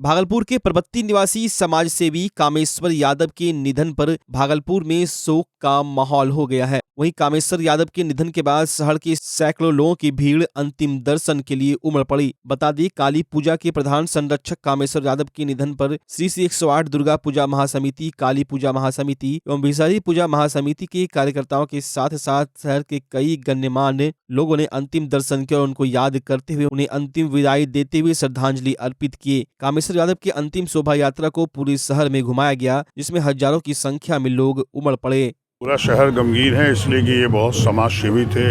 भागलपुर के परबत्ती निवासी समाज सेवी कामेश्वर यादव के निधन पर भागलपुर में शोक का माहौल हो गया है। वहीं कामेश्वर यादव के निधन के बाद शहर के सैकड़ों लोगों की भीड़ अंतिम दर्शन के लिए उमड़ पड़ी। बता दें, काली पूजा के प्रधान संरक्षक कामेश्वर यादव के निधन पर श्री 108 दुर्गा पूजा महासमिति, काली पूजा महासमिति एवं विषहरी पूजा महासमिति के कार्यकर्ताओं के साथ साथ शहर के कई गण्यमान्य लोगों ने अंतिम दर्शन किया और उनको याद करते हुए उन्हें अंतिम विदाई देते हुए श्रद्धांजलि अर्पित किए। कामेश्वर यादव की अंतिम शोभा यात्रा को पूरे शहर में घुमाया गया, जिसमें हजारों की संख्या में लोग उमड़ पड़े। पूरा शहर गमगीन है, इसलिए कि ये बहुत समाज सेवी थे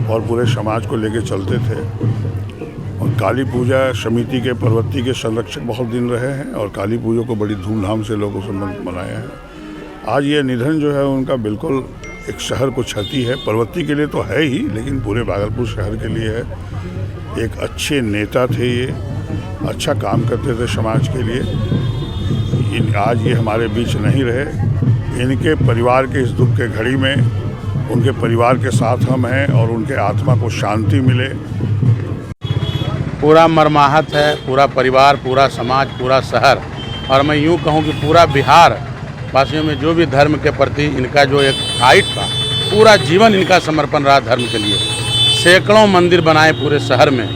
और पूरे समाज को लेकर चलते थे। और काली पूजा समिति के परबत्ती के संरक्षक बहुत दिन रहे हैं और काली पूजा को बड़ी धूमधाम से लोगों से मनाया है। आज ये निधन जो है उनका बिल्कुल एक शहर को क्षति है। परबत्ती के लिए तो है ही, लेकिन पूरे भागलपुर शहर के लिए है। एक अच्छे नेता थे, ये अच्छा काम करते थे समाज के लिए। आज ये हमारे बीच नहीं रहे। इनके परिवार के इस दुख के घड़ी में उनके परिवार के साथ हम हैं और उनके आत्मा को शांति मिले। पूरा मर्माहत है, पूरा परिवार, पूरा समाज, पूरा शहर और मैं यूँ कहूँ कि पूरा बिहार वासियों में जो भी धर्म के प्रति इनका जो एक फाइट था, पूरा जीवन इनका समर्पण रहा धर्म के लिए। सैकड़ों मंदिर बनाए पूरे शहर में।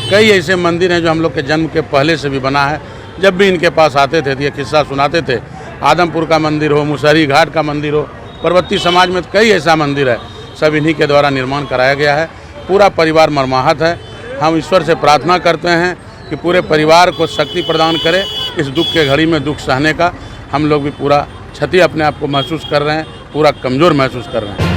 कई ऐसे मंदिर हैं जो हम लोग के जन्म के पहले से भी बना है। जब भी इनके पास आते थे तो ये किस्सा सुनाते थे। आदमपुर का मंदिर हो, मुसहरी घाट का मंदिर हो, परबत्ती समाज में कई ऐसा मंदिर है, सब इन्हीं के द्वारा निर्माण कराया गया है। पूरा परिवार मर्माहत है। हम ईश्वर से प्रार्थना करते हैं कि पूरे परिवार को शक्ति प्रदान करे इस दुख के घड़ी में दुख सहने का। हम लोग भी पूरा क्षति अपने आप को महसूस कर रहे हैं, पूरा कमज़ोर महसूस कर रहे हैं।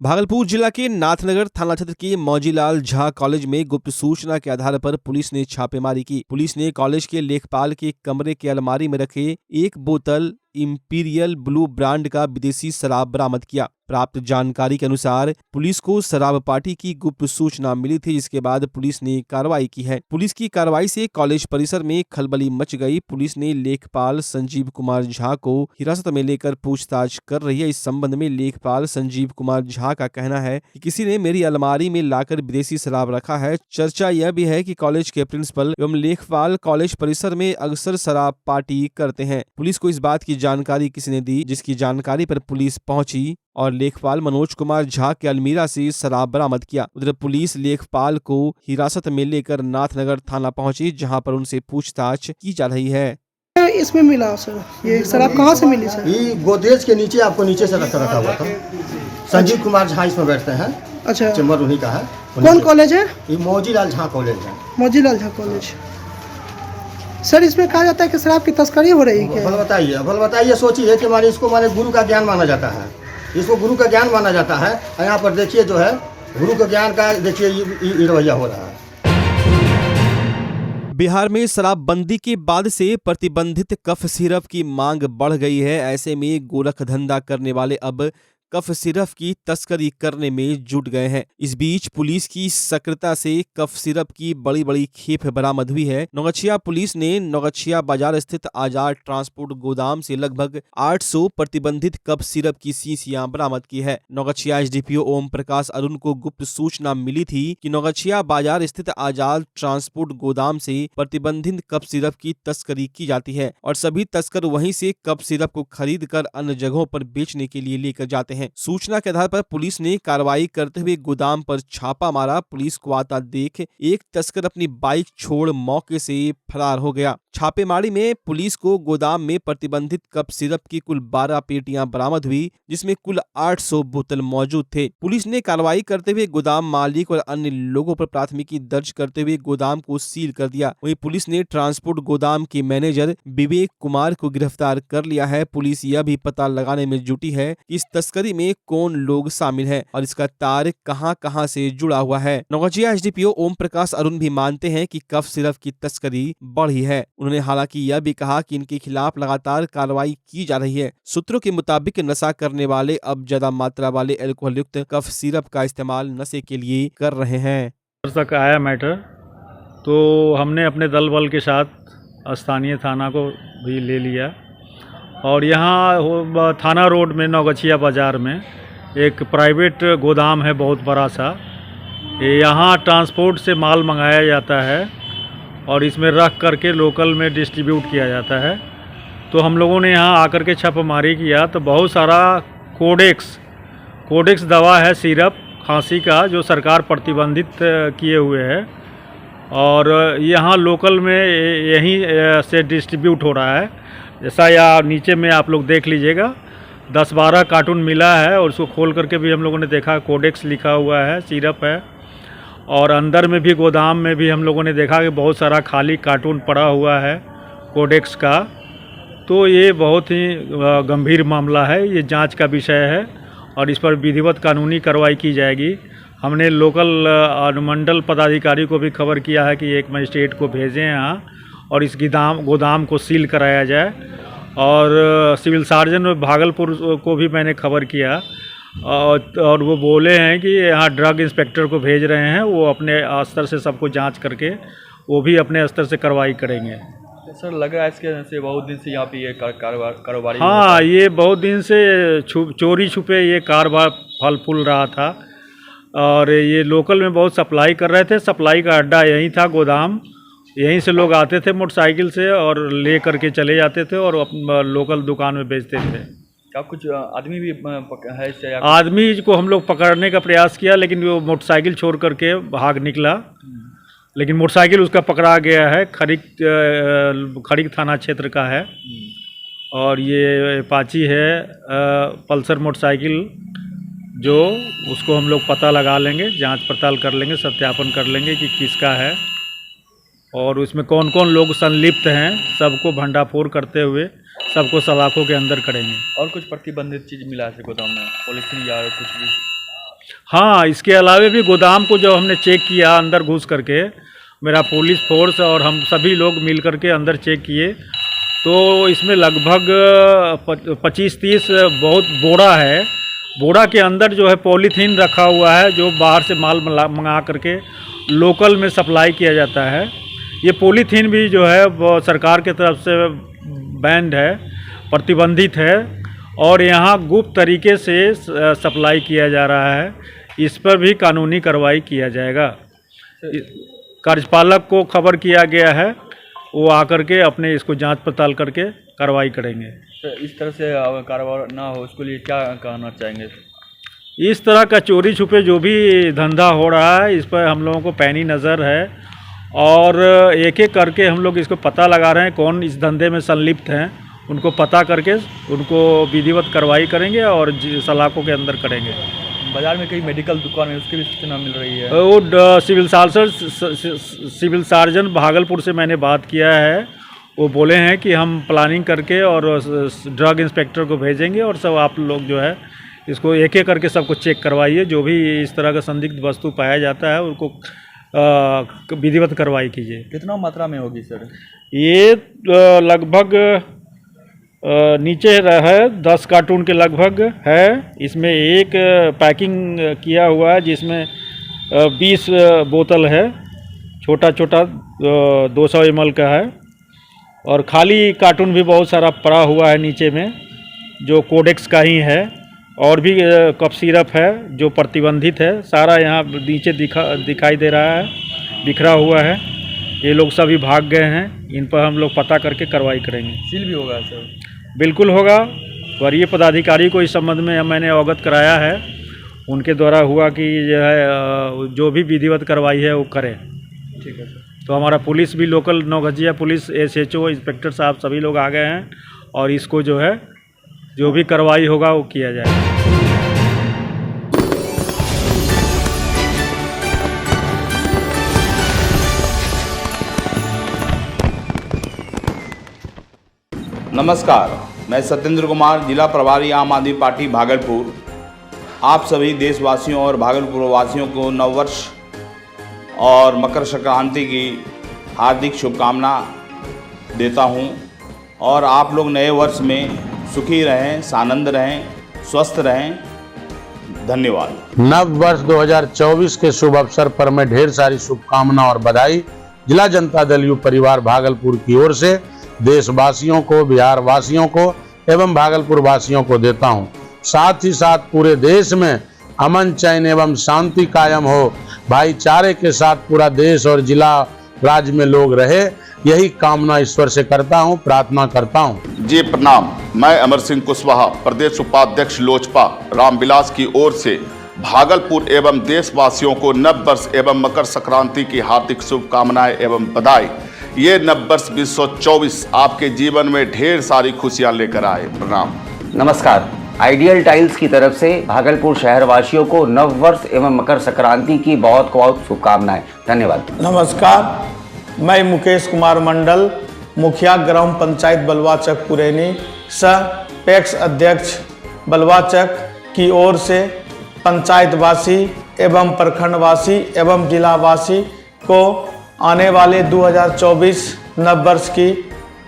भागलपुर जिला के नाथनगर थाना क्षेत्र के मौजीलाल झा कॉलेज में गुप्त सूचना के आधार पर पुलिस ने छापेमारी की। पुलिस ने कॉलेज के लेखपाल के कमरे के अलमारी में रखे 1 बोतल इंपीरियल ब्लू ब्रांड का विदेशी शराब बरामद किया। प्राप्त जानकारी के अनुसार पुलिस को शराब पार्टी की गुप्त सूचना मिली थी, जिसके बाद पुलिस ने कार्रवाई की है। पुलिस की कार्रवाई से कॉलेज परिसर में खलबली मच गई। पुलिस ने लेखपाल संजीव कुमार झा को हिरासत में लेकर पूछताछ कर रही है। इस संबंध में लेखपाल संजीव कुमार झा का कहना है कि किसी ने मेरी अलमारी में लाकर विदेशी शराब रखा है। चर्चा यह भी है कि कॉलेज के प्रिंसिपल एवं लेखपाल कॉलेज परिसर में अक्सर शराब पार्टी करते हैं। पुलिस को इस बात की जानकारी किसी ने दी, जिसकी जानकारी पर पुलिस पहुंची और लेखपाल मनोज कुमार झा के अलमीरा से शराब बरामद किया। उधर पुलिस लेखपाल को हिरासत में लेकर नाथनगर थाना पहुंची, जहां पर उनसे पूछताछ की जा रही है। इसमें मिला सर, ये शराब कहाँ से मिली सर? ये गोदरेज के नीचे, आपको नीचे से रखा हुआ था। संजीव कुमार झा इसमें बैठते हैं। अच्छा, चेम्बर उन्हीं का है। कौन कॉलेज है? ये मौजीलाल झा कॉलेज है। मौजीलाल झा कॉलेज। सर, इसमें कहा जाता है कि शराब की तस्करी हो रही है। भल बताइए, सोचिए कि माने इसको माने गुरु का ज्ञान माना जाता है। इसको गुरु का ज्ञान माना जाता है। यहाँ पर देखिए जो है गुरु का ज्ञान का, देखिए ये रवैया हो रहा है। बिहार में शराबबंदी के बाद से प्रतिबंधित कफ सिरप की मांग बढ़ गई है। ऐसे में गोरख धंधा करने वाले अब कफ सिरप की तस्करी करने में जुट गए हैं। इस बीच पुलिस की सक्रियता से कफ सिरप की बड़ी बड़ी खेप बरामद हुई है। नौगछिया पुलिस ने नौगछिया बाजार स्थित आजाद ट्रांसपोर्ट गोदाम से लगभग 800 प्रतिबंधित कफ सिरप की शीशियां बरामद की है। नौगछिया एसडीपीओ ओम प्रकाश अरुण को गुप्त सूचना मिली थी कि नौगछिया बाजार स्थित आजाद ट्रांसपोर्ट गोदाम से प्रतिबंधित कफ सिरप की तस्करी की जाती है और सभी तस्कर वहीं से कफ सिरप को खरीद कर अन्य जगहों पर बेचने के लिए लेकर जाते हैं। सूचना के आधार पर पुलिस ने कार्रवाई करते हुए गोदाम पर छापा मारा। पुलिस को आता देख एक तस्कर अपनी बाइक छोड़ मौके से फरार हो गया। छापेमारी में पुलिस को गोदाम में प्रतिबंधित कफ सिरप की कुल 12 पेटियां बरामद हुई, जिसमें कुल 800 बोतल मौजूद थे। पुलिस ने कार्रवाई करते हुए गोदाम मालिक और अन्य लोगों पर प्राथमिकी दर्ज करते हुए गोदाम को सील कर दिया। वहीं पुलिस ने ट्रांसपोर्ट गोदाम के मैनेजर विवेक कुमार को गिरफ्तार कर लिया है। पुलिस यह भी पता लगाने में जुटी है कि इस तस्करी में कौन लोग शामिल हैं और इसका तार कहां से जुड़ा हुआ है। नौगछिया एसडीपीओ ओम प्रकाश अरुण भी मानते हैं कि कफ सिरप की तस्करी बढ़ी है। उन्होंने हालांकि यह भी कहा कि इनके खिलाफ लगातार कार्रवाई की जा रही है। सूत्रों के मुताबिक नशा करने वाले अब ज्यादा मात्रा वाले अल्कोहल युक्त कफ सिरप का इस्तेमाल नशे के लिए कर रहे हैं। तक आया मैटर तो हमने अपने दल बल के साथ स्थानीय थाना को भी ले लिया और यहाँ थाना रोड में नौगछिया बाज़ार में एक प्राइवेट गोदाम है बहुत बड़ा सा। यहाँ ट्रांसपोर्ट से माल मंगाया जाता है और इसमें रख करके लोकल में डिस्ट्रीब्यूट किया जाता है। तो हम लोगों ने यहाँ आकर के छापेमारी किया तो बहुत सारा कोडेक्स दवा है, सिरप खांसी का, जो सरकार प्रतिबंधित किए हुए है और यहाँ लोकल में यहीं से डिस्ट्रीब्यूट हो रहा है। जैसा या नीचे में आप लोग देख लीजिएगा 10-12 कार्टून मिला है और उसको खोल करके भी हम लोगों ने देखा, कोडेक्स लिखा हुआ है, सिरप है। और अंदर में भी गोदाम में भी हम लोगों ने देखा कि बहुत सारा खाली कार्टून पड़ा हुआ है कोडेक्स का। तो ये बहुत ही गंभीर मामला है, ये जांच का विषय है और इस पर विधिवत कानूनी कार्रवाई की जाएगी। हमने लोकल अनुमंडल पदाधिकारी को भी खबर किया है कि एक मजिस्ट्रेट को भेजें यहाँ और इस गोदाम को सील कराया जाए। और सिविल सर्जन भागलपुर को भी मैंने खबर किया और वो बोले हैं कि यहाँ ड्रग इंस्पेक्टर को भेज रहे हैं, वो अपने स्तर से सबको जांच करके वो भी अपने स्तर से कार्रवाई करेंगे। सर लग रहा है इसके से बहुत दिन से यहाँ पे ये कारोबारी हाँ, ये बहुत दिन से चोरी छुपे ये कारोबार फल फूल रहा था और ये लोकल में बहुत सप्लाई कर रहे थे। सप्लाई का अड्डा यहीं था, गोदाम, यहीं से लोग आते थे मोटरसाइकिल से और ले करके चले जाते थे और लोकल दुकान में बेचते थे। क्या कुछ आदमी भी है इससे? आदमी को हम लोग पकड़ने का प्रयास किया लेकिन वो मोटरसाइकिल छोड़ करके भाग निकला, लेकिन मोटरसाइकिल उसका पकड़ा गया है। खड़िक थाना क्षेत्र का है और ये अपाची है पल्सर मोटरसाइकिल, जो उसको हम लोग पता लगा लेंगे, जांच पड़ताल कर लेंगे, सत्यापन कर लेंगे कि किसका है और उसमें कौन कौन लोग संलिप्त हैं, सबको भंडाफोड़ करते हुए सबको सलाखों के अंदर करेंगे। और कुछ प्रतिबंधित चीज़ मिला है गोदाम में, पॉलीथीन या कुछ भी? हाँ, इसके अलावा भी गोदाम को जब हमने चेक किया अंदर घुस करके, मेरा पुलिस फोर्स और हम सभी लोग मिल करके अंदर चेक किए तो इसमें लगभग 25-30 बहुत बोरा है। बोरा के अंदर जो है पॉलीथीन रखा हुआ है, जो बाहर से माल मंगा करके लोकल में सप्लाई किया जाता है। ये पॉलीथीन भी जो है वो सरकार की तरफ से बैंड है, प्रतिबंधित है और यहाँ गुप्त तरीके से सप्लाई किया जा रहा है। इस पर भी कानूनी कार्रवाई किया जाएगा। कार्यपालक को खबर किया गया है, वो आकर के अपने इसको जांच पड़ताल करके कार्रवाई करेंगे। तो इस तरह से कारोबार ना हो उसके लिए क्या कहना चाहेंगे? इस तरह का चोरी छुपे जो भी धंधा हो रहा है इस पर हम लोगों को पैनी नज़र है और एक एक करके हम लोग इसको पता लगा रहे हैं कौन इस धंधे में संलिप्त हैं, उनको पता करके उनको विधिवत कार्रवाई करेंगे और सलाखों के अंदर करेंगे। बाजार में कई मेडिकल दुकान है, उसकी भी सूचना मिल रही है। वो सिविल सर्जन भागलपुर से मैंने बात किया है, वो बोले हैं कि हम प्लानिंग करके और ड्रग इंस्पेक्टर को भेजेंगे और सब आप लोग जो है इसको एक एक करके सबको चेक करवाइए। जो भी इस तरह का संदिग्ध वस्तु पाया जाता है उनको विधिवत कार्रवाई कीजिए। कितना मात्रा में होगी सर? ये लगभग नीचे है 10 कार्टून के लगभग है। इसमें एक पैकिंग किया हुआ है जिसमें 20 बोतल है, छोटा छोटा 200 ml का है और खाली कार्टून भी बहुत सारा पड़ा हुआ है नीचे में जो कोडेक्स का ही है और भी कफ सिरप है जो प्रतिबंधित है। सारा यहाँ नीचे दिखाई दे रहा है, बिखरा हुआ है। ये लोग सभी भाग गए हैं, इन पर हम लोग पता करके कार्रवाई करेंगे। सील भी होगा सर? बिल्कुल होगा। वरीय पदाधिकारी को इस संबंध में मैंने अवगत कराया है, उनके द्वारा हुआ कि जो है जो भी विधिवत कार्रवाई है वो करें। ठीक है सर। तो हमारा पुलिस भी local Naugachia police, SHO, inspector साहब सभी लोग आ गए हैं और इसको जो है जो भी कार्रवाई होगा वो किया जाएगा। नमस्कार, मैं सत्येंद्र कुमार, जिला प्रभारी आम आदमी पार्टी भागलपुर। आप सभी देशवासियों और भागलपुर वासियों को नववर्ष और मकर संक्रांति की हार्दिक शुभकामना देता हूं और आप लोग नए वर्ष में सुखी रहें, सानंद रहें, स्वस्थ रहें। धन्यवाद। नव वर्ष 2024 के शुभ अवसर पर मैं ढेर सारी शुभकामना और बधाई जिला जनता दल यू परिवार भागलपुर की ओर से देशवासियों को, बिहार वासियों को एवं भागलपुर वासियों को देता हूं। साथ ही साथ पूरे देश में अमन, चैन एवं शांति कायम हो, भाईचारे के साथ पूरा देश और जिला राज्य में लोग रहे, यही कामना ईश्वर से करता हूँ, प्रार्थना करता हूँ। जी प्रणाम। मैं अमर सिंह कुशवाहा, प्रदेश उपाध्यक्ष लोजपा रामविलास की ओर से भागलपुर एवं देशवासियों को नव वर्ष एवं मकर संक्रांति की हार्दिक शुभकामनाएं एवं बधाई। ये नव वर्ष 2024 आपके जीवन में ढेर सारी खुशियां लेकर आए। प्रणाम। नमस्कार। आइडियल टाइल्स की तरफ से भागलपुर शहरवासियों को नव वर्ष एवं मकर संक्रांति की बहुत बहुत शुभकामनाएं। धन्यवाद। नमस्कार, मैं मुकेश कुमार मंडल, मुखिया ग्राम पंचायत बलवाचक पुरैनी सह पैक्स अध्यक्ष बलवाचक की ओर से पंचायतवासी एवं प्रखंडवासी एवं जिलावासी को आने वाले 2024 नव वर्ष की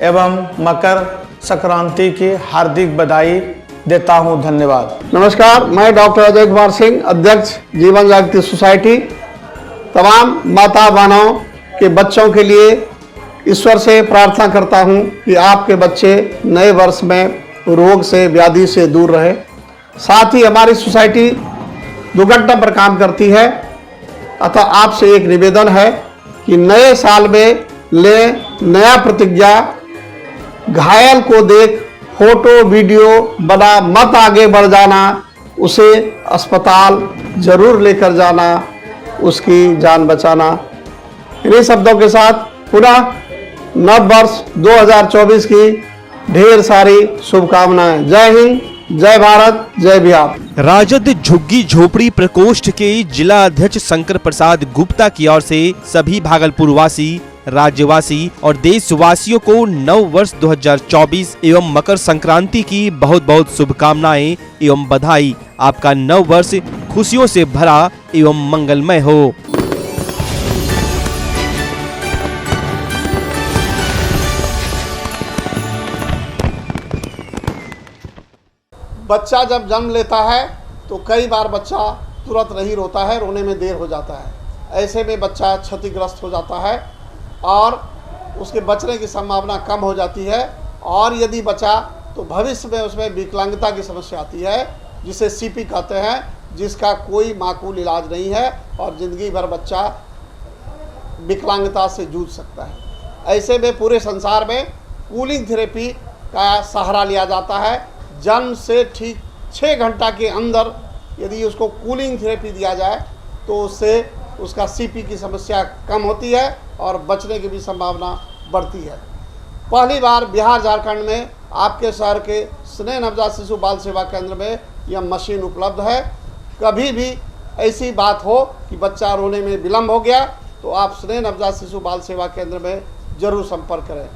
एवं मकर संक्रांति की हार्दिक बधाई देता हूं। धन्यवाद। नमस्कार, मैं डॉक्टर अजय कुमार सिंह, अध्यक्ष जीवन जागृति सोसाइटी। तमाम माता बहनों के बच्चों के लिए ईश्वर से प्रार्थना करता हूं कि आपके बच्चे नए वर्ष में रोग से, व्याधि से दूर रहे। साथ ही हमारी सोसाइटी दुर्घटना पर काम करती है, अतः आपसे एक निवेदन है कि नए साल में ले नया प्रतिज्ञा। घायल को देख फोटो वीडियो बना मत आगे बढ़ जाना, उसे अस्पताल जरूर लेकर जाना, उसकी जान बचाना। इन्हीं शब्दों के साथ पुनः नव वर्ष 2024 की ढेर सारी शुभकामनाएं। जय हिंद, जय भारत, जय बिहार। राजद झुग्गी झोपड़ी प्रकोष्ठ के जिला अध्यक्ष शंकर प्रसाद गुप्ता की ओर से सभी भागलपुर वासी, राज्यवासी और देशवासियों को नव वर्ष 2024 एवं मकर संक्रांति की बहुत बहुत शुभकामनाएं एवं बधाई। आपका नव वर्ष खुशियों से भरा एवं मंगलमय हो। बच्चा जब जन्म लेता है तो कई बार बच्चा तुरंत नहीं रोता है, रोने में देर हो जाता है। ऐसे में बच्चा क्षतिग्रस्त हो जाता है और उसके बचने की संभावना कम हो जाती है। और यदि बचा तो भविष्य में उसमें विकलांगता की समस्या आती है, जिसे सीपी कहते हैं, जिसका कोई माकूल इलाज नहीं है और ज़िंदगी भर बच्चा विकलांगता से जूझ सकता है। ऐसे में पूरे संसार में कूलिंग थेरेपी का सहारा लिया जाता है। जन्म से ठीक 6 घंटा के अंदर यदि उसको कूलिंग थेरेपी दिया जाए तो उससे उसका सीपी की समस्या कम होती है और बचने की भी संभावना बढ़ती है। पहली बार बिहार झारखंड में आपके शहर के स्नेह नवजात शिशु बाल सेवा केंद्र में यह मशीन उपलब्ध है। कभी भी ऐसी बात हो कि बच्चा रोने में विलम्ब हो गया तो आप स्नेह नवजात शिशु बाल सेवा केंद्र में जरूर संपर्क करें।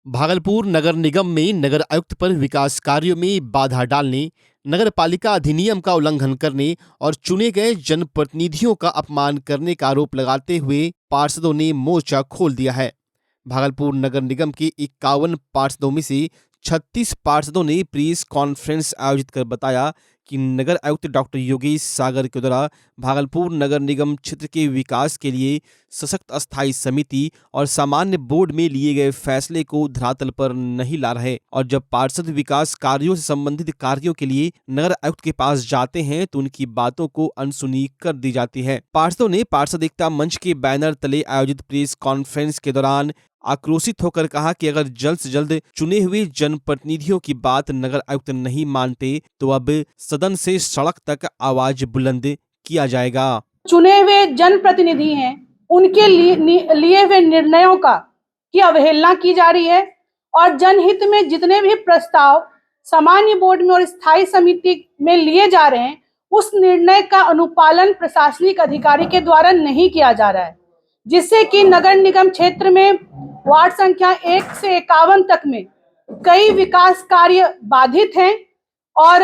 भागलपुर नगर निगम में नगर आयुक्त पर विकास कार्यों में बाधा डालने, नगर पालिका अधिनियम का उल्लंघन करने और चुने गए जनप्रतिनिधियों का अपमान करने का आरोप लगाते हुए पार्षदों ने मोर्चा खोल दिया है। भागलपुर नगर निगम के 51 पार्षदों में से 36 पार्षदों ने प्रेस कॉन्फ्रेंस आयोजित कर बताया कि नगर आयुक्त डॉक्टर योगेश सागर के द्वारा भागलपुर नगर निगम क्षेत्र के विकास के लिए सशक्त अस्थायी समिति और सामान्य बोर्ड में लिए गए फैसले को धरातल पर नहीं ला रहे और जब पार्षद विकास कार्यों से संबंधित कार्यों के लिए नगर आयुक्त के पास जाते हैं तो उनकी बातों को अनसुनी कर दी जाती है। पार्षदों ने पार्षद एकता मंच के बैनर तले आयोजित प्रेस कॉन्फ्रेंस के दौरान आक्रोशित होकर कहा कि अगर जल्द से जल्द चुने हुए जनप्रतिनिधियों की बात नगर आयुक्त नहीं मानते तो अब सदन से सड़क तक आवाज बुलंद किया जाएगा। चुने हुए जनप्रतिनिधि हैं, उनके लिए हुए निर्णयों की अवहेलना की जा रही है और जनहित में जितने भी प्रस्ताव सामान्य बोर्ड में और स्थायी समिति में लिए जा रहे हैं उस निर्णय का अनुपालन प्रशासनिक अधिकारी के द्वारा नहीं किया जा रहा है, जिससे कि नगर निगम क्षेत्र में वार्ड संख्या 1 से 51 तक में कई विकास कार्य बाधित हैं और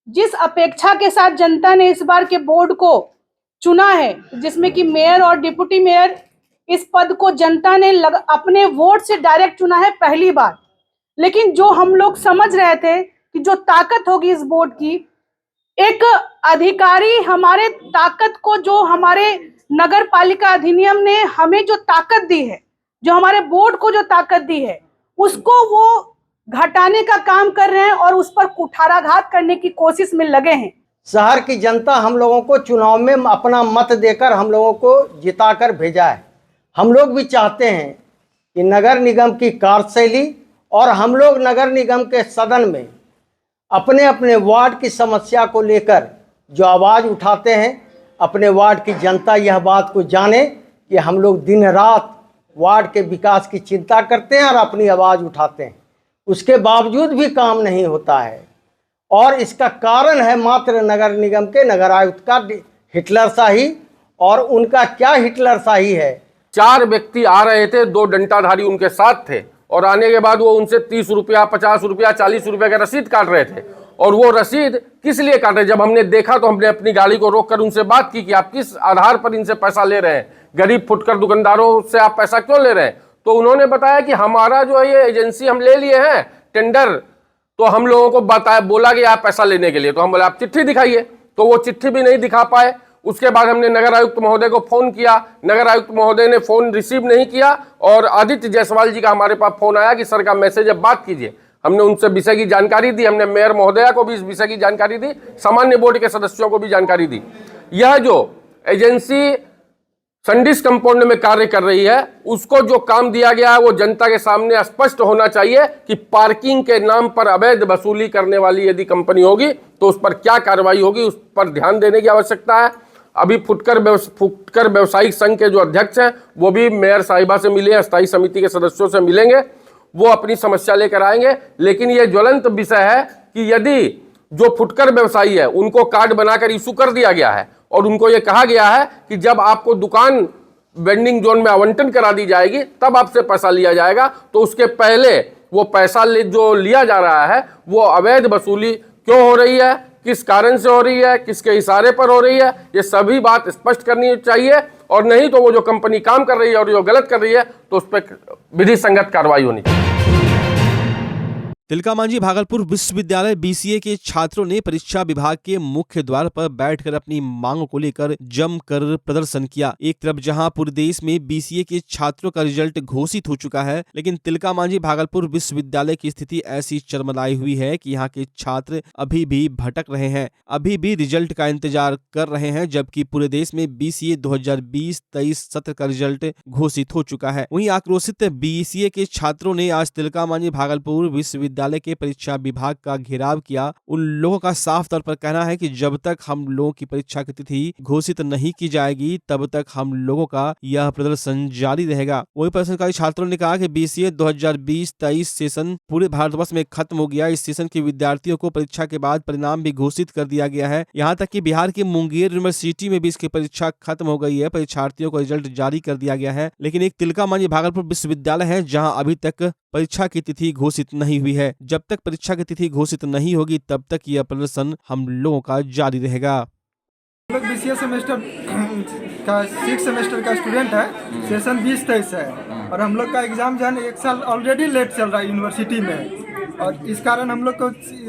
जिस अपेक्षा के साथ जनता ने इस बार के बोर्ड को चुना है, जिसमें कि मेयर और डिप्टी मेयर, इस पद को जनता ने अपने वोट से डायरेक्ट चुना है पहली बार। लेकिन जो हम लोग समझ रहे थे कि जो ताकत होगी इस बोर्ड की, एक अधिकारी हमारे ताकत को, जो हमारे नगर पालिका अधिनियम ने हमें जो ताकत दी है, जो हमारे बोर्ड को जो ताकत दी है, उसको वो घटाने का काम कर रहे हैं और उस पर कुठाराघात करने की कोशिश में लगे हैं। शहर की जनता हम लोगों को चुनाव में अपना मत देकर हम लोगों को जिताकर भेजा है। हम लोग भी चाहते हैं कि नगर निगम की कार्यशैली और हम लोग नगर निगम के सदन में अपने अपने वार्ड की समस्या को लेकर जो आवाज़ उठाते हैं, अपने वार्ड की जनता यह बात को जाने कि हम लोग दिन रात वार्ड के विकास की चिंता करते हैं और अपनी आवाज़ उठाते हैं, उसके बावजूद भी काम नहीं होता है। और इसका कारण है मात्र नगर निगम के नगर आयुक्त का हिटलरशाही। और उनका क्या हिटलरशाही है? 4 व्यक्ति आ रहे थे, 2 डंडाधारी उनके साथ थे और आने के बाद वो उनसे 30 रुपया, 50 रुपया, 40 रुपया का रसीद काट रहे थे। और वो रसीद किस लिए काट रहे? जब हमने देखा तो हमने अपनी गाड़ी को रोककर उनसे बात की कि आप किस आधार पर इनसे पैसा ले रहे हैं, गरीब फुटकर दुकानदारों से आप पैसा क्यों ले रहे हैं? तो उन्होंने बताया कि हमारा जो है ये एजेंसी हम ले लिए हैं टेंडर, तो हम लोगों को बोला कि आप पैसा लेने के लिए। तो हम बोले आप चिट्ठी दिखाइए, तो वो चिट्ठी भी नहीं दिखा पाए। उसके बाद हमने नगर आयुक्त महोदय को फोन किया, नगर आयुक्त महोदय ने फोन रिसीव नहीं किया और आदित्य जायसवाल जी का हमारे पास फोन आया कि सर का मैसेज है, बात कीजिए। हमने उनसे विषय की जानकारी दी, हमने मेयर महोदया को भी इस विषय की जानकारी दी, सामान्य बोर्ड के सदस्यों को भी जानकारी दी। यह जो एजेंसी संडिस कंपाउंड में कार्य कर रही है, उसको जो काम दिया गया है वो जनता के सामने स्पष्ट होना चाहिए कि पार्किंग के नाम पर अवैध वसूली करने वाली यदि कंपनी होगी तो उस पर क्या कार्रवाई होगी, उस पर ध्यान देने की आवश्यकता है। अभी फुटकर व्यवसायिक संघ के जो अध्यक्ष हैं वो भी मेयर साहिबा से मिले, स्थायी समिति के सदस्यों से मिलेंगे, वो अपनी समस्या लेकर आएंगे। लेकिन ये ज्वलंत विषय है कि यदि जो फुटकर व्यवसायी है उनको कार्ड बनाकर इशू कर दिया गया है और उनको ये कहा गया है कि जब आपको दुकान वेंडिंग जोन में आवंटन करा दी जाएगी तब आपसे पैसा लिया जाएगा, तो उसके पहले वो पैसा जो लिया जा रहा है वो अवैध वसूली क्यों हो रही है, किस कारण से हो रही है, किसके इशारे पर हो रही है, ये सभी बात स्पष्ट करनी चाहिए। और नहीं तो वो जो कंपनी काम कर रही है और जो गलत कर रही है तो उस पर विधि संगत कार्रवाई होनी चाहिए। तिलका मांझी भागलपुर विश्वविद्यालय बीसीए के छात्रों ने परीक्षा विभाग के मुख्य द्वार पर बैठकर अपनी मांगों को लेकर जमकर प्रदर्शन किया। एक तरफ जहां पूरे देश में बीसीए के छात्रों का रिजल्ट घोषित हो चुका है, लेकिन तिलका मांझी भागलपुर विश्वविद्यालय की स्थिति ऐसी चरमराई हुई है कि यहाँ के छात्र अभी भी भटक रहे हैं, अभी भी रिजल्ट का इंतजार कर रहे हैं, जबकि पूरे देश में बीसीए 2020-23 सत्र का रिजल्ट घोषित हो चुका है। वहीं आक्रोशित बीसीए के छात्रों ने आज तिलका मांझी भागलपुर विश्वविद्यालय के परीक्षा विभाग का घेराव किया। उन लोगों का साफ तौर पर कहना है कि जब तक हम लोगों की परीक्षा की तिथि घोषित नहीं की जाएगी तब तक हम लोगों का यह प्रदर्शन जारी रहेगा। वहीं प्रदर्शनकारी छात्रों ने कहा कि बीसीए 2020-23 सेशन पूरे भारतवर्ष में खत्म हो गया। इस सेशन के विद्यार्थियों को परीक्षा के बाद परिणाम भी घोषित कर दिया गया है। यहाँ तक कि बिहार के मुंगेर यूनिवर्सिटी में भी इसकी परीक्षा खत्म हो गई है, परीक्षार्थियों को रिजल्ट जारी कर दिया गया है। लेकिन एक तिलका मांझी भागलपुर विश्वविद्यालय है जहाँ अभी तक परीक्षा की तिथि घोषित नहीं हुई है। जब तक परीक्षा की तिथि घोषित नहीं होगी तब तक यह प्रदर्शन हम लोगों का जारी रहेगा। हम लोग बीसीए सेमेस्टर का 6 सेमेस्टर का स्टूडेंट है, सेशन 20-23 है और हम लोग का एग्जाम जो है 1 साल ऑलरेडी लेट चल रहा है यूनिवर्सिटी में और इस कारण हम लोग को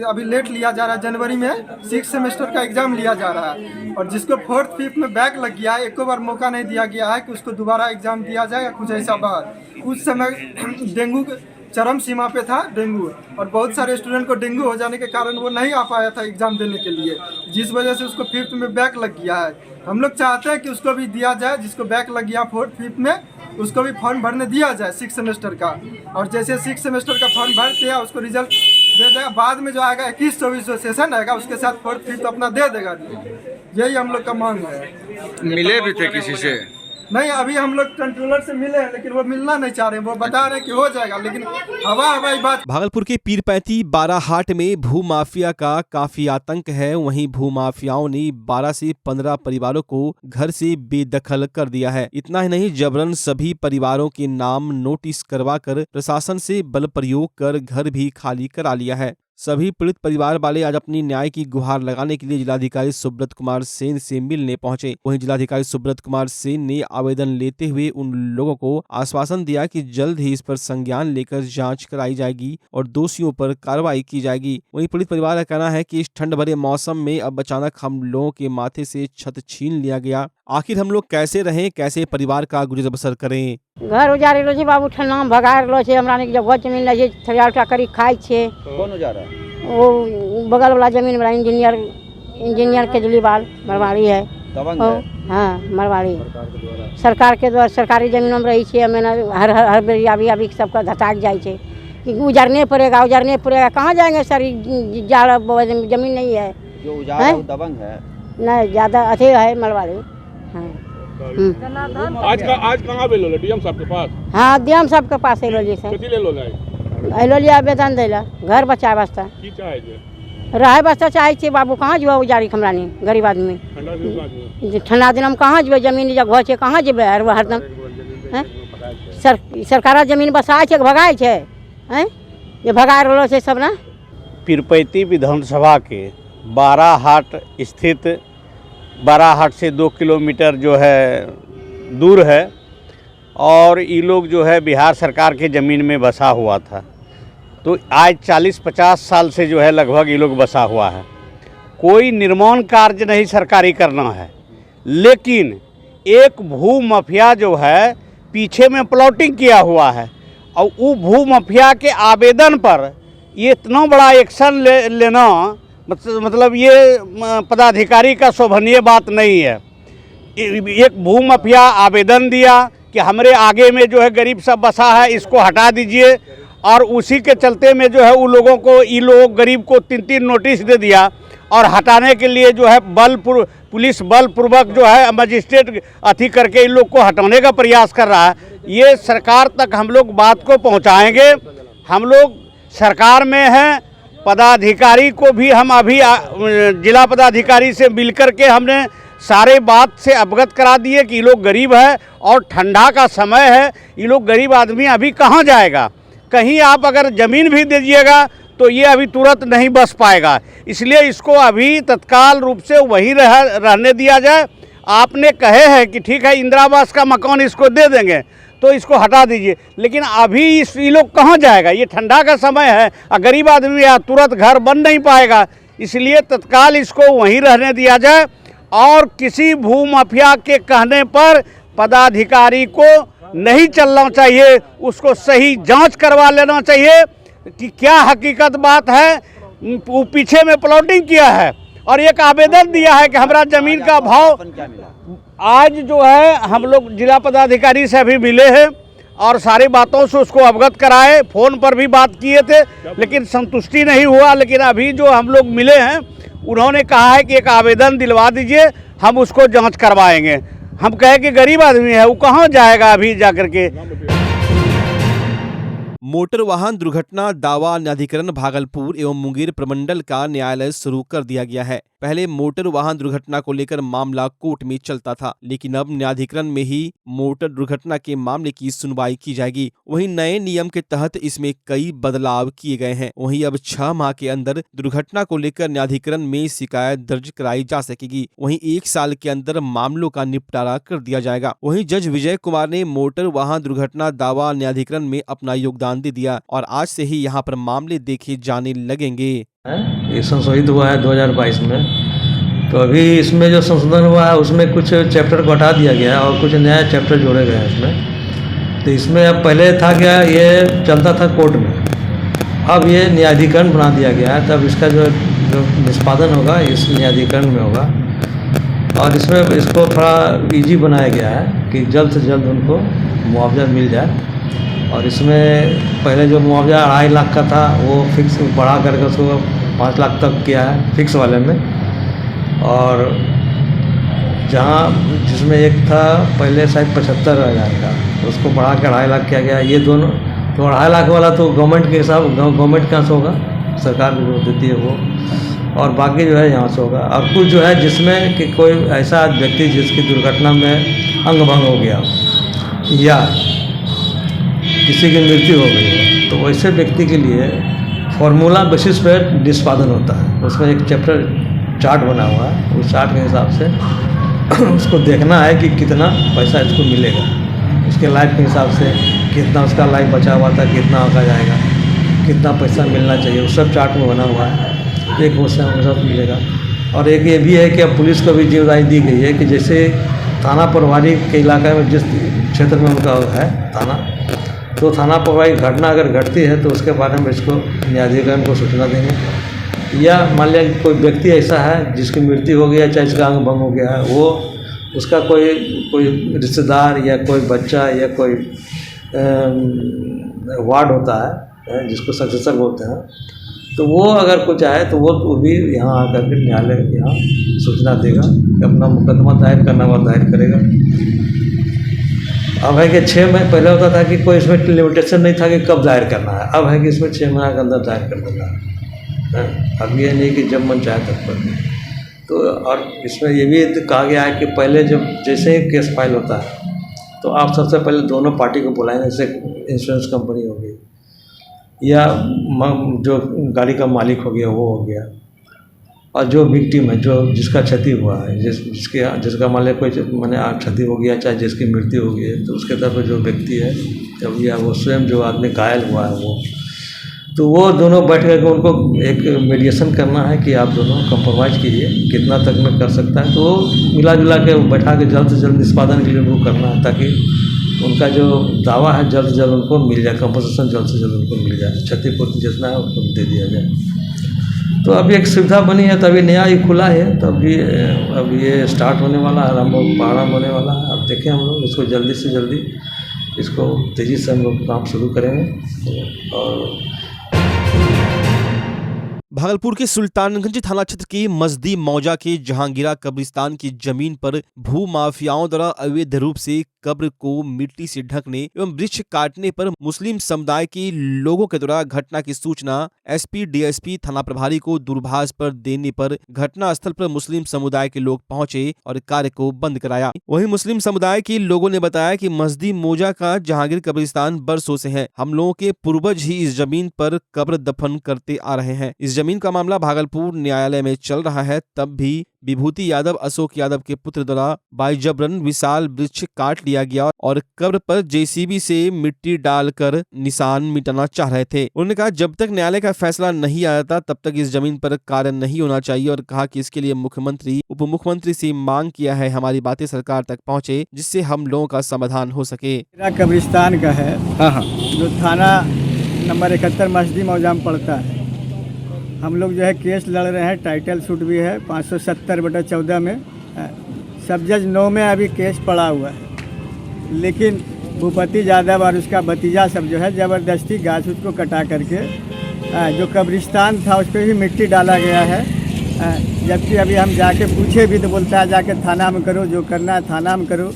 अभी लेट लिया जा रहा है। जनवरी में 6 सेमेस्टर का एग्जाम लिया जा रहा है और जिसको 4th 5th में बैक लग गया है, एक बार मौका नहीं दिया गया है कि उसको दोबारा एग्जाम दिया जाए या कुछ ऐसा बात। उस समय डेंगू चरम सीमा पे था डेंगू और बहुत सारे स्टूडेंट को डेंगू हो जाने के कारण वो नहीं आ पाया था एग्जाम देने के लिए, जिस वजह से उसको 5th में बैक लग गया है। हम लोग चाहते हैं कि उसको भी दिया जाए, जिसको बैक लग गया 4th 5th में उसको भी फॉर्म भरने दिया जाए 6 सेमेस्टर का, और जैसे 6 सेमेस्टर का फॉर्म भर दिया उसको रिजल्ट दे देगा। बाद में जो आएगा 21-24 सेशन आएगा उसके साथ 4th 5th अपना दे देगा। यही हम लोग का मांग है। मिले भी थे किसी से? नहीं, अभी हम लोग कंट्रोलर से मिले हैं लेकिन वो मिलना नहीं चाह रहे हैं। वो बता रहे हैं कि हो जाएगा लेकिन हवाई बात। भागलपुर के पीरपैंती बाराहाट में भूमाफिया का काफी आतंक है। वहीं भूमाफियाओं ने 12 से 15 परिवारों को घर से बेदखल कर दिया है। इतना ही नहीं, जबरन सभी परिवारों के नाम नोटिस करवाकर प्रशासन से बल प्रयोग कर घर भी खाली करा लिया है। सभी पीड़ित परिवार वाले आज अपनी न्याय की गुहार लगाने के लिए जिलाधिकारी सुब्रत कुमार सेन से मिलने पहुंचे। वहीं जिलाधिकारी सुब्रत कुमार सेन ने आवेदन लेते हुए उन लोगों को आश्वासन दिया कि जल्द ही इस पर संज्ञान लेकर जांच कराई जाएगी और दोषियों पर कार्रवाई की जाएगी। वहीं पीड़ित परिवार का कहना है कि इस ठंड भरे मौसम में अब अचानक हम लोगों के माथे से छत छीन लिया गया। आखिर हम लोग कैसे रहें, कैसे परिवार का गुजर बसर करें। घर उजाड़ लो जी बाबू, ठंडा भगा लो छे। हमरा ने जगह जमीन ले थरिया उठा करी खाई छे। कौन उजाड़ा? वो बगल वाला जमीन वाला इंजीनियर इंजीनियर केजरीवाल मरवाड़ी है। दबंग ओ, है। हाँ मरवाड़ी सरकार के द्वारा सरकारी जमीनों में रही छे मैंने हर बेर अभी सबका धटाक जाए छे कि उजारने पड़ेगा कहाँ जाएंगे सर, जमीन नहीं है जो उजाड़ा वो दबंग है। नहीं ज़्यादा अथे है मरवाड़ी। हाँ आज कहाँ पे लो डीएम साहब के पास? हाँ डीएम साहब के पास अलो जी सर, कितनी ले लो अलो जी आवेदन देला घर बचाए वास्ते की चाहे जे रहे वास्ते चाहे छे बाबू, कहाँ जो उजारी हमरानी गरीब आदमी ठंडा दिन हम कहाँ जो जमीन जब घर छे कहाँ जेबे हरदम सरकार जमीन बसाए छे भगाए छे ये भगा रहलो छे सब ना। पीरपैती विधानसभा के बाराहाट स्थित बाराहाट से 2 किलोमीटर जो है दूर है और ये लोग जो है बिहार सरकार के ज़मीन में बसा हुआ था। तो आज 40-50 साल से जो है लगभग ये लोग बसा हुआ है। कोई निर्माण कार्य नहीं सरकारी करना है, लेकिन एक भू माफिया जो है पीछे में प्लॉटिंग किया हुआ है और वो भू माफिया के आवेदन पर ये इतना बड़ा एक्शन लेना मतलब ये पदाधिकारी का शोभनीय बात नहीं है। एक भू माफिया आवेदन दिया कि हमारे आगे में जो है गरीब सब बसा है, इसको हटा दीजिए, और उसी के चलते में जो है उन लोगों को ये लोग गरीब को 3-3 नोटिस दे दिया और हटाने के लिए जो है पुलिस बलपूर्वक जो है मजिस्ट्रेट अथी करके इन लोग को हटाने का प्रयास कर रहा है। ये सरकार तक हम लोग बात को पहुंचाएंगे। हम लोग सरकार में हैं, पदाधिकारी को भी हम अभी जिला पदाधिकारी से मिलकर के हमने सारे बात से अवगत करा दिए कि ये लोग गरीब है और ठंडा का समय है, ये लोग गरीब आदमी अभी कहाँ जाएगा। कहीं आप अगर ज़मीन भी दीजिएगा तो ये अभी तुरंत नहीं बस पाएगा, इसलिए इसको अभी तत्काल रूप से वहीं रहने दिया जाए। आपने कहे हैं कि ठीक है इंदिरा आवास का मकान इसको दे देंगे तो इसको हटा दीजिए, लेकिन अभी ये लोग कहाँ जाएगा, ये ठंडा का समय है और गरीब आदमी या तुरंत घर बन नहीं पाएगा, इसलिए तत्काल इसको वहीं रहने दिया जाए। और किसी भू माफिया के कहने पर पदाधिकारी को नहीं चलना चाहिए, उसको सही जांच करवा लेना चाहिए कि क्या हकीकत बात है। वो पीछे में प्लॉटिंग किया है और एक आवेदन दिया है कि हमारा ज़मीन का भाव। आज जो है हम लोग जिला पदाधिकारी से अभी मिले हैं और सारी बातों से उसको अवगत कराए, फ़ोन पर भी बात किए थे लेकिन संतुष्टि नहीं हुआ। लेकिन अभी जो हम लोग मिले हैं उन्होंने कहा है कि एक आवेदन दिलवा दीजिए, हम उसको जांच करवाएंगे। हम कहे कि गरीब आदमी है वो कहाँ जाएगा अभी जाकर के। मोटर वाहन दुर्घटना दावा न्यायाधिकरण भागलपुर एवं मुंगेर प्रमंडल का न्यायालय शुरू कर दिया गया है। पहले मोटर वाहन दुर्घटना को लेकर मामला कोर्ट में चलता था, लेकिन अब न्यायाधिकरण में ही मोटर दुर्घटना के मामले की सुनवाई की जाएगी। वहीं नए नियम के तहत इसमें कई बदलाव किए गए हैं। वहीं अब 6 माह के अंदर दुर्घटना को लेकर न्यायाधिकरण में शिकायत दर्ज कराई जा सकेगी। वहीं 1 साल के अंदर मामलों का निपटारा कर दिया जाएगा। वहीं जज विजय कुमार ने मोटर वाहन दुर्घटना दावा न्यायाधिकरण में अपना योगदान दे दिया और आज से ही यहाँ पर मामले देखे जाने लगेंगे। ये संशोधित हुआ है 2022 में, तो अभी इसमें जो संशोधन हुआ है उसमें कुछ चैप्टर को हटा दिया गया है और कुछ नया चैप्टर जोड़े गए हैं इसमें। तो इसमें अब पहले था क्या, ये चलता था कोर्ट में, अब ये न्यायाधिकरण बना दिया गया है। तब इसका जो निष्पादन होगा इस न्यायाधिकरण में होगा और इसमें इसको थोड़ा ईजी बनाया गया है कि जल्द से जल्द उनको मुआवजा मिल जाए। और इसमें पहले जो मुआवजा 2.5 लाख का था वो फिक्स बढ़ा करके उसको 5 लाख तक किया है फिक्स वाले में। और जहाँ जिसमें एक था पहले शायद 75,000 का, तो उसको बढ़ा के 2.5 लाख किया गया। ये दोनों तो 2.5 लाख वाला तो गवर्नमेंट के हिसाब गवर्नमेंट कहाँ से होगा, सरकार जो देती है वो, और बाकी जो है यहाँ से होगा। और कुछ जो है जिसमें कि कोई ऐसा व्यक्ति जिसकी दुर्घटना में अंग भंग हो गया या किसी की मृत्यु हो गई है, तो वैसे व्यक्ति के लिए फॉर्मूला बेसिस पर निष्पादन होता है। उसमें एक चैप्टर चार्ट बना हुआ है, उस चार्ट के हिसाब से उसको देखना है कि कितना पैसा इसको मिलेगा, उसके लाइफ के हिसाब से कितना उसका लाइफ बचा हुआ था, कितना होगा जाएगा, कितना पैसा मिलना चाहिए, वो सब चार्ट में बना हुआ है। एक पैसा साथ मिलेगा। और एक ये भी है कि अब पुलिस को भी जिम्मेदारी दी गई है कि जैसे थाना प्रभारी के इलाके में जिस क्षेत्र में उनका है थाना, तो थाना प्रभारी घटना अगर घटती है तो उसके बारे में इसको न्यायाधिकरण को सूचना देंगे या मान लिया कि कोई व्यक्ति ऐसा है जिसकी मृत्यु हो गया, चाहे इसका अंग भंग हो गया है, वो उसका कोई रिश्तेदार या कोई बच्चा या कोई वार्ड होता है जिसको सक्सेसर बोलते हैं, तो वो अगर कुछ आए तो वो भी यहाँ आकर के न्यायालय यहाँ सूचना देगा कि अपना मुकदमा दायर करना हुआ दायर करेगा। अब है कि 6 महीने पहले होता था कि कोई इसमें लिमिटेशन नहीं था कि कब दायर करना है, अब है कि इसमें 6 महीने के अंदर दायर कर देना है। अब ये नहीं कि जब मन चाहे तब कर दें। तो और इसमें ये भी कहा गया है कि पहले जब जैसे ही केस फाइल होता है तो आप सबसे पहले दोनों पार्टी को बुलाएंगे, जैसे इंश्योरेंस कंपनी हो गई या जो गाड़ी का मालिक हो गया वो हो गया, और जो विक्टिम है, जो जिसका क्षति हुआ है, जिसका मान लिया कोई मैंने क्षति हो गया, चाहे जिसकी मृत्यु हो गई है, तो उसके तरफ जो व्यक्ति है जब या वो स्वयं जो आदमी घायल हुआ है वो, तो वो दोनों बैठ करके उनको एक मीडिएशन करना है कि आप दोनों कंप्रोमाइज़ कीजिए, कितना तक में कर सकता है, तो वो मिला जुला के बैठा के जल्द से जल्द निष्पादन के लिए उनको करना है, ताकि उनका जो दावा है जल्द से जल्द उनको मिल जाए, कंपनसेशन जल्द से जल्द उनको मिल जाए, क्षतिपूर्ति जितना है उनको दे दिया जाए। तो अभी एक सुविधा बनी है, तभी नया ही खुला है, तो अब ये स्टार्ट होने वाला है, आरम्भ होने वाला है। अब देखें हम लोग इसको जल्दी से जल्दी इसको तेज़ी से हम लोग काम शुरू करेंगे। और भागलपुर के सुल्तानगंज थाना क्षेत्र के मजदी मौजा के जहांगीरा कब्रिस्तान की जमीन पर भू माफियाओं द्वारा अवैध रूप से कब्र को मिट्टी से ढकने एवं वृक्ष काटने पर मुस्लिम समुदाय के लोगों के द्वारा घटना की सूचना एसपी डीएसपी थाना प्रभारी को दूरभाष पर देने पर घटना स्थल पर मुस्लिम समुदाय के लोग पहुंचे और कार्य को बंद कराया। वहीं मुस्लिम समुदाय के लोगों ने बताया कि मजदी मौजा का जहांगीर कब्रिस्तान बरसों से है। हम लोगों के पूर्वज ही इस जमीन पर कब्र दफन करते आ रहे हैं। इस जमीन का मामला भागलपुर न्यायालय में चल रहा है, तब भी विभूति यादव अशोक यादव के पुत्र द्वारा बाइजबरन विशाल वृक्ष काट लिया गया और कब्र पर जेसीबी से मिट्टी डालकर निशान मिटाना चाह रहे थे। उन्होंने कहा जब तक न्यायालय का फैसला नहीं आ जाता तब तक इस जमीन पर कार्य नहीं होना चाहिए और कहा कि इसके लिए मुख्यमंत्री उप मुख्यमंत्री से मांग किया है, हमारी बातें सरकार तक पहुँचे जिससे हम लोगों का समाधान हो सके। कब्रिस्तान का है जो थाना नंबर 71 मस्जिद मौजा में पड़ता है। हम लोग जो है केस लड़ रहे हैं, टाइटल सूट भी है 570/14 में, सब जज 9 में अभी केस पड़ा हुआ है। लेकिन भूपति यादव और उसका भतीजा सब जो है ज़बरदस्ती गाछ उसको कटा करके जो कब्रिस्तान था उस पर भी मिट्टी डाला गया है। जबकि अभी हम जाके पूछे भी तो बोलता है जाके थाना में करो, जो करना है थाना में करो,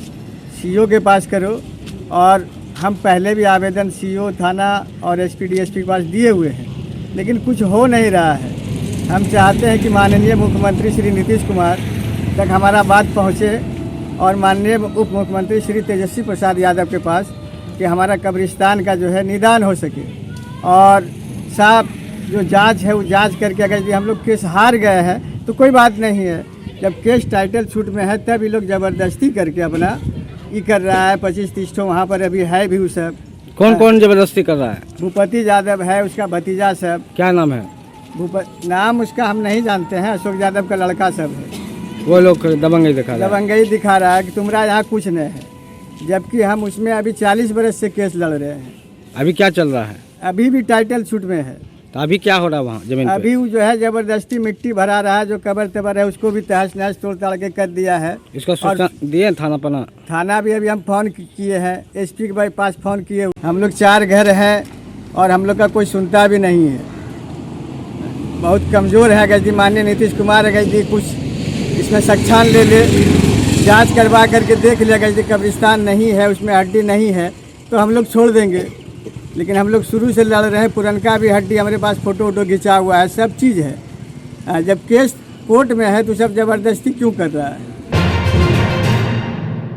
सीओ के पास करो। और हम पहले भी आवेदन सीओ थाना और एसपी डीएसपी के पास दिए हुए हैं, लेकिन कुछ हो नहीं रहा है। हम चाहते हैं कि माननीय मुख्यमंत्री श्री नीतीश कुमार तक हमारा बात पहुँचे और माननीय उप मुख्यमंत्री श्री तेजस्वी प्रसाद यादव के पास कि हमारा कब्रिस्तान का जो है निदान हो सके। और साहब जो जांच है वो जांच करके अगर यदि हम लोग केस हार गए हैं तो कोई बात नहीं है, जब केस टाइटल छूट में है तब ये लोग ज़बरदस्ती करके अपना ये कर रहा है। 25-30 ठो वहाँ पर अभी है भी वो सब। कौन कौन जबरदस्ती कर रहा है? भूपति यादव है, उसका भतीजा सब। क्या नाम है? नाम उसका हम नहीं जानते हैं, अशोक यादव का लड़का सब है। वो लोग दबंगई दिखा रहा है। दबंगई दिखा रहा है कि तुम्हारा यहाँ कुछ नहीं है, जबकि हम उसमें अभी 40 बरस से केस लड़ रहे हैं। अभी क्या चल रहा है? अभी भी टाइटल छूट में है। तो अभी क्या हो रहा है वहाँ जमीन पे? अभी वो जो है जबरदस्ती मिट्टी भरा रहा है, जो कबर तबर है उसको भी तहस नहस तोड़ ताड़ के कर दिया है। इसका सूचना दिए थाना पना? थाना भी अभी हम फ़ोन किए हैं, एसपी के पास फ़ोन किए। हम लोग 4 घर हैं और हम लोग का कोई सुनता भी नहीं है, बहुत कमज़ोर है। अगर जी माननीय नीतीश कुमार अगर जी कुछ इसमें सक्षान ले जांच करवा करके देख ले, अगर जी कब्रिस्तान नहीं है, उसमें हड्डी नहीं है तो हम लोग छोड़ देंगे। लेकिन हम लोग शुरू से लड़ रहे हैं, पुरनका भी हड्डी हमारे पास फ़ोटो वोटो खिंचा हुआ है, सब चीज़ है। जब केस कोर्ट में है तो सब ज़बरदस्ती क्यों कर रहा है?